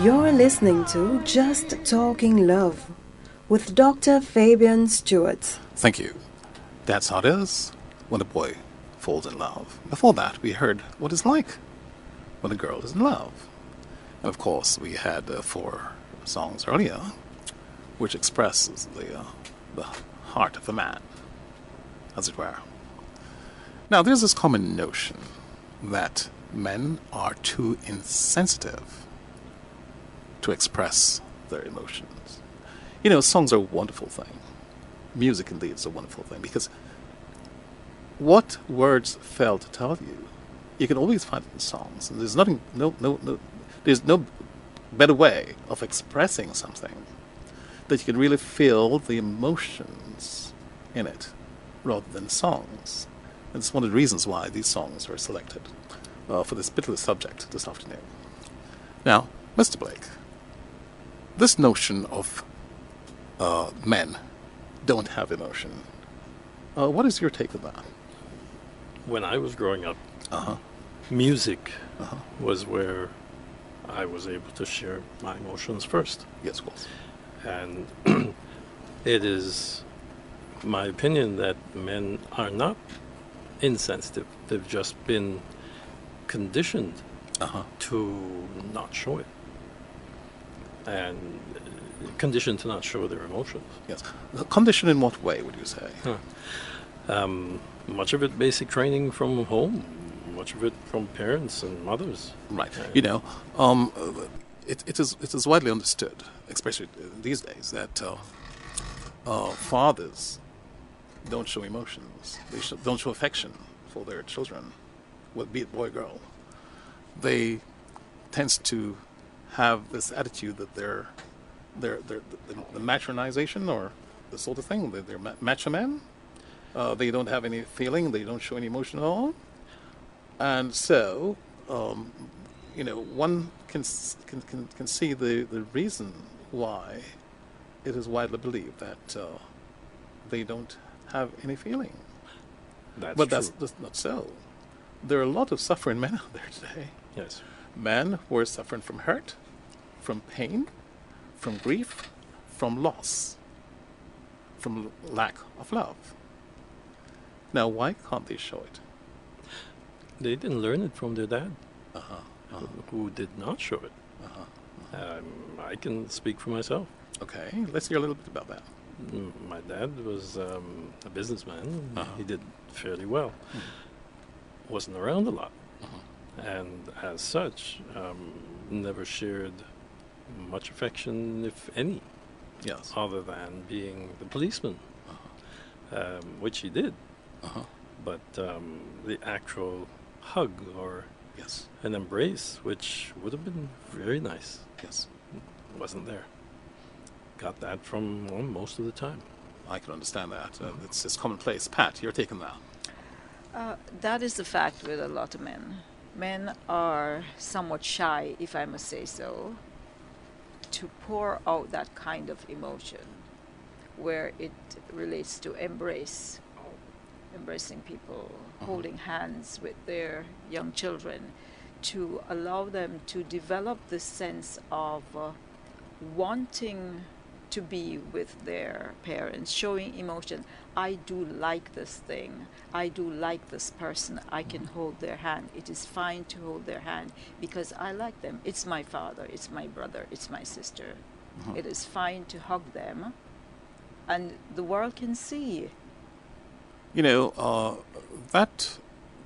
You're listening to Just Talking Love with Dr. Fabian Stewart. Thank you. That's how it is when a boy falls in love. Before that, we heard what it's like when a girl is in love. And of course, we had 4 songs earlier which expresses the heart of a man, as it were. Now, there's this common notion that men are too insensitive to express their emotions. You know, songs are a wonderful thing. Music, indeed, is a wonderful thing because what words fail to tell you, you can always find it in songs. And there's there's no better way of expressing something that you can really feel the emotions in it rather than songs. And it's one of the reasons why these songs were selected for this particular subject this afternoon. Now, Mr. Blake, this notion of men don't have emotion, what is your take on that? When I was growing up, music was where I was able to share my emotions first. Yes, of course. And it is my opinion that men are not insensitive. They've just been conditioned to not show it. And conditioned to not show their emotions. Yes. Conditioned in what way, would you say? Much of it basic training from home, much of it from parents and mothers. Right. You know, it is widely understood, especially these days, that fathers don't show emotions. They don't show affection for their children, be it boy or girl. They tend to have this attitude that they're the matronization or the sort of thing. They're macho men. They don't have any feeling. They don't show any emotion at all. And so, you know, one can see the reason why it is widely believed that they don't have any feeling. But that's not so. There are a lot of suffering men out there today. Yes. Men who are suffering from hurt, from pain, from grief, from loss, from lack of love. Now, why can't they show it? They didn't learn it from their dad, who did not show it. I can speak for myself. Okay, let's hear a little bit about that. My dad was a businessman. He did fairly well. Wasn't around a lot. And as such, never shared much affection, if any, Yes. other than being the policeman, which he did. But the actual hug or Yes. an embrace, which would have been very nice, Yes. wasn't there. Got that from most of the time. I can understand that. It's commonplace. Pat, you're taking that. That is the fact with a lot of men. Men are somewhat shy, if I must say so, to pour out that kind of emotion where it relates to embracing people, holding hands with their young children, to allow them to develop this sense of wanting to be with their parents, showing emotion. I do like this thing. I do like this person. I can hold their hand. It is fine to hold their hand because I like them. It's my father. It's my brother. It's my sister. It is fine to hug them. And the world can see. You know, that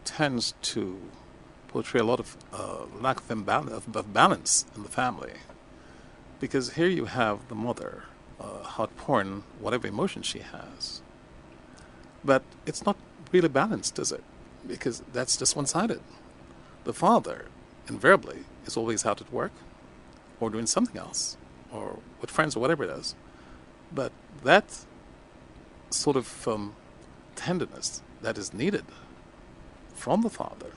tends to portray a lot of lack of balance in the family. Because here you have the mother outpouring whatever emotion she has. But it's not really balanced, is it? Because that's just one-sided. The father, invariably, is always out at work or doing something else or with friends or whatever it is. But that sort of tenderness that is needed from the father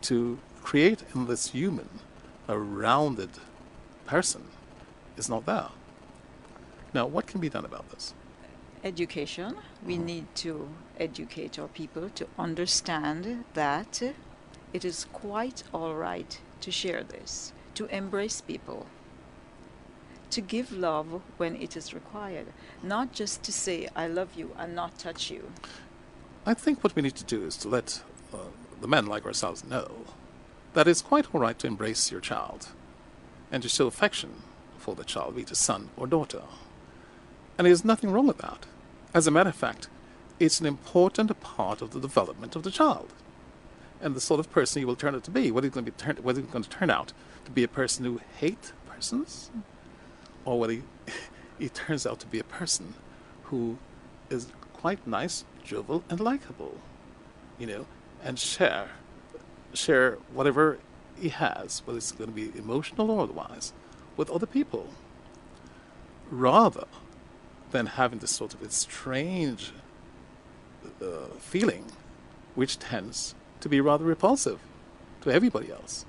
to create in this human a rounded person is not there. Now, what can be done about this? Education. We need to educate our people to understand that it is quite all right to share this, to embrace people, to give love when it is required, not just to say, I love you and not touch you. I think what we need to do is to let the men like ourselves know that it's quite all right to embrace your child and to show affection for the child, be it a son or daughter. And there's nothing wrong with that. As a matter of fact, it's an important part of the development of the child and the sort of person he will turn out to be. Whether he's going to turn out to be a person who hates persons, or whether he turns out to be a person who is quite nice, jovial, and likable, and share whatever he has, whether it's going to be emotional or otherwise, with other people, rather than having this sort of strange feeling, which tends to be rather repulsive to everybody else.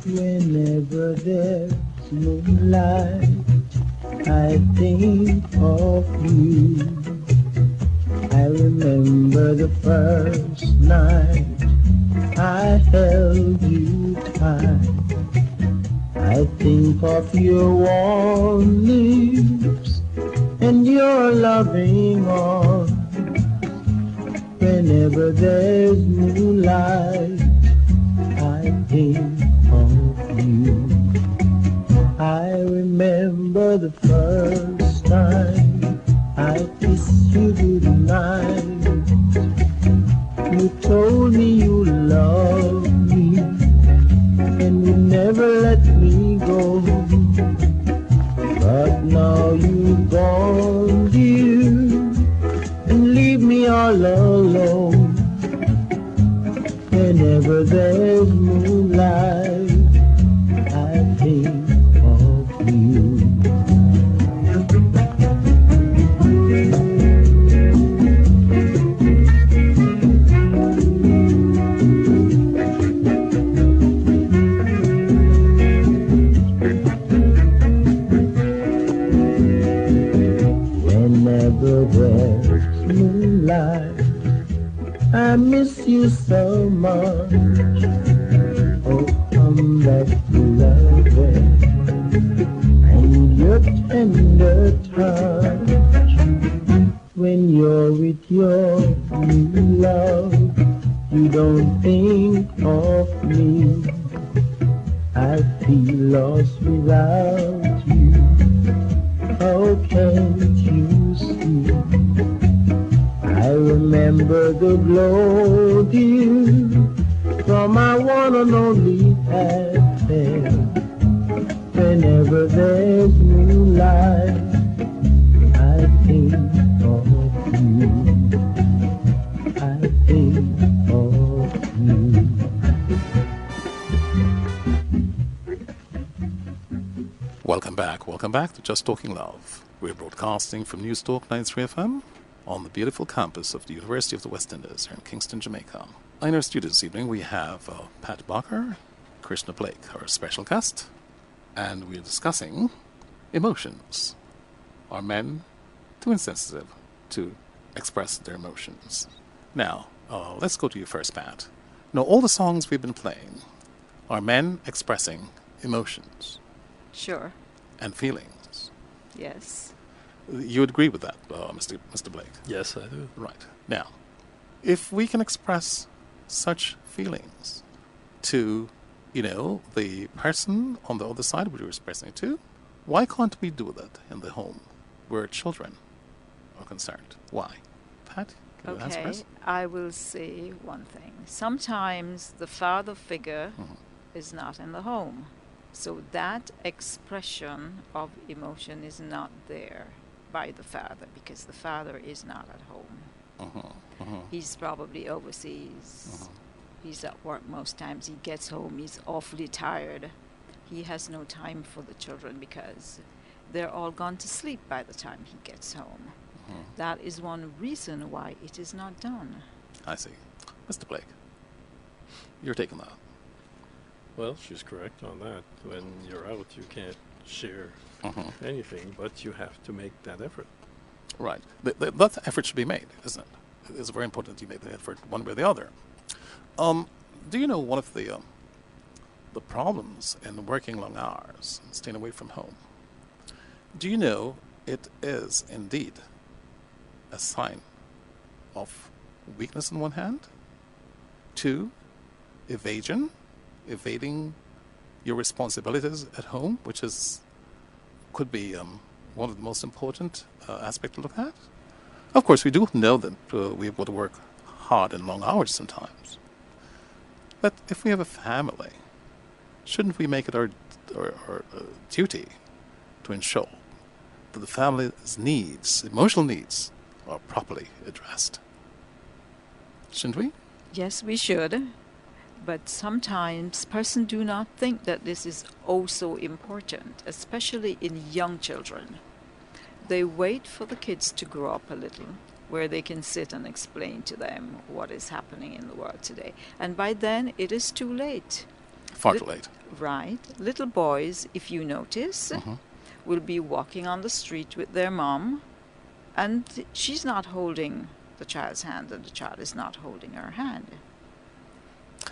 Whenever there's moonlight, I think of you. I remember the first night I held you tight. I think of your warm lips and your loving arms. Whenever there's moonlight, I think of you. I remember the first time I kissed you goodnight. You told me you loved me and would never let me go. But now you've gone, dear, and leave me all alone. Whenever there's moonlight, I think of you. Whenever there's moonlight, I miss you so much. Oh, come back to love and your tender touch. When you're with your new love, you don't think of me. I feel lost without you. How can't you see? I remember the glow, dear, from my one and only past there. Whenever there's moonlight, I think of you. I think of you. Welcome back to Just Talking Love. We're broadcasting from News Talk 93 FM on the beautiful campus of the University of the West Indies here in Kingston, Jamaica. In our studio this evening, we have Pat Barker, Krishna Blake, our special guest, and we're discussing emotions. Are men too insensitive to express their emotions? Now, let's go to you first, Pat. Now, all the songs we've been playing are men expressing emotions. Sure. And feelings. Yes. You would agree with that, Mr. Blake? Yes, I do. Right. Now, if we can express such feelings to, the person on the other side we were expressing it to, why can't we do that in the home where children are concerned? Why? Pat, can you answer us? I will say one thing. Sometimes the father figure is not in the home. So that expression of emotion is not there by the father because the father is not at home. He's probably overseas. He's at work most times. He gets home, he's awfully tired. He has no time for the children because they're all gone to sleep by the time he gets home. That is one reason why it is not done. I see. Mr. Blake, you're taking that. Well, she's correct on that. When you're out, you can't share anything, but you have to make that effort. Right. That effort should be made, isn't it? It's very important that you make the effort one way or the other. Do you know one of the problems in working long hours and staying away from home? Do you know it is indeed a sign of weakness on one hand, two, evading your responsibilities at home, which could be one of the most important aspects to look at. Of course, we do know that we've got to work hard and long hours sometimes. But if we have a family, shouldn't we make it our duty to ensure that the family's needs, emotional needs, are properly addressed? Shouldn't we? Yes, we should. But sometimes persons do not think that this is also important, especially in young children. They wait for the kids to grow up a little, where they can sit and explain to them what is happening in the world today. And by then, it is too late. Far too late. Right. Little boys, if you notice, will be walking on the street with their mom, and she's not holding the child's hand, and the child is not holding her hand.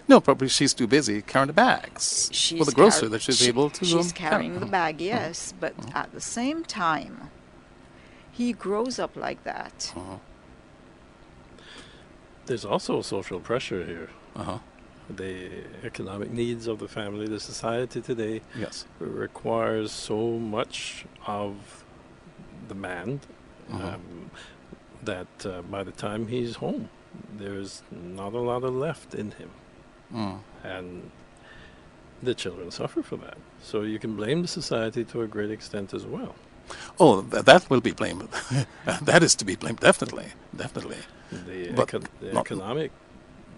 No, probably she's too busy carrying the bags for the grocery that she's able to. She's carrying the bag, yes, but at the same time, he grows up like that. There's also social pressure here. The economic needs of the family, the society today, yes, requires so much of the man that by the time he's home, there's not a lot of left in him. And the children suffer for that. So you can blame the society to a great extent as well. Oh, that will be blamed. That is to be blamed, definitely. The economic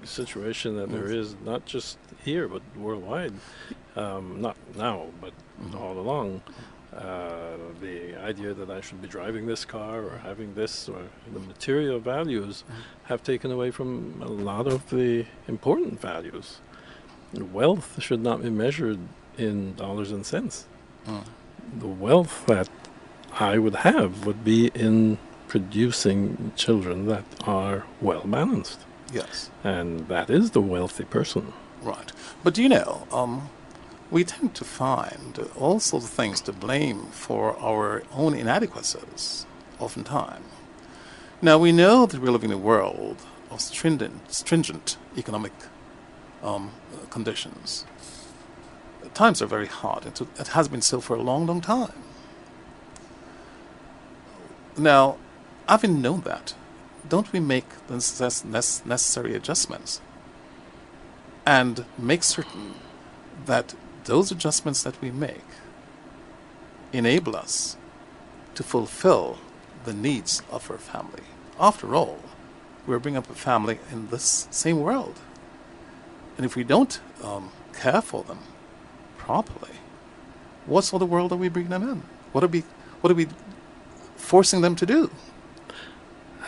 situation that there is, not just here, but worldwide, not now, but all along, the idea that I should be driving this car or having this, or the material values have taken away from a lot of the important values. Wealth should not be measured in dollars and cents. The wealth that I would have would be in producing children that are well balanced. Yes. And that is the wealthy person. Right. But do you know, we tend to find all sorts of things to blame for our own inadequacies, oftentimes. Now, we know that we're living in a world of stringent economic conditions. Times are very hard. It has been so for a long, long time. Now, having known that, don't we make the necessary adjustments and make certain that those adjustments that we make enable us to fulfill the needs of our family? After all, we're bringing up a family in this same world. And if we don't care for them properly, what sort of world are we bringing them in? What are we forcing them to do?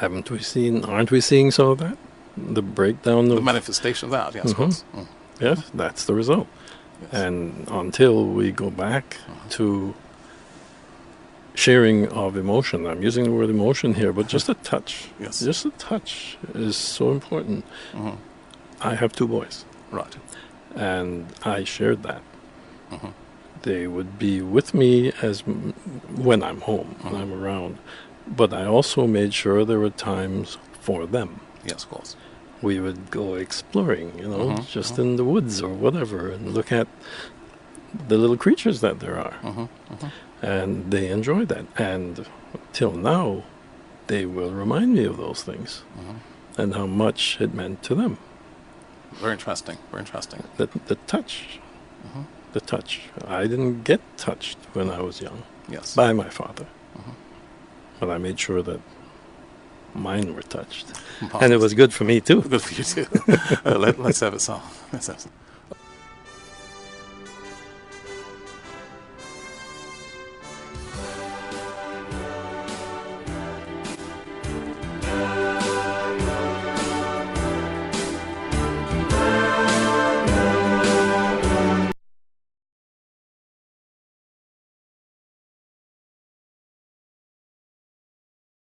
Aren't we seeing some of that? The breakdown of... The manifestation of that, yes, of course. Yes, that's the result. Yes. And until we go back to sharing of emotion, I'm using the word emotion here, but just a touch. Yes. Just a touch is so important. I have 2 boys. Right. And I shared that. They would be with me when I'm home, when I'm around. But I also made sure there were times for them. Yes, of course. We would go exploring, just in the woods or whatever, and look at the little creatures that there are. And they enjoy that. And till now, they will remind me of those things and how much it meant to them. Very interesting. Very interesting. The touch. The touch. I didn't get touched when I was young. Yes. By my father. But I made sure that mine were touched. And it was good for me, too. Good for you, too. Let's have a song. Let's have some.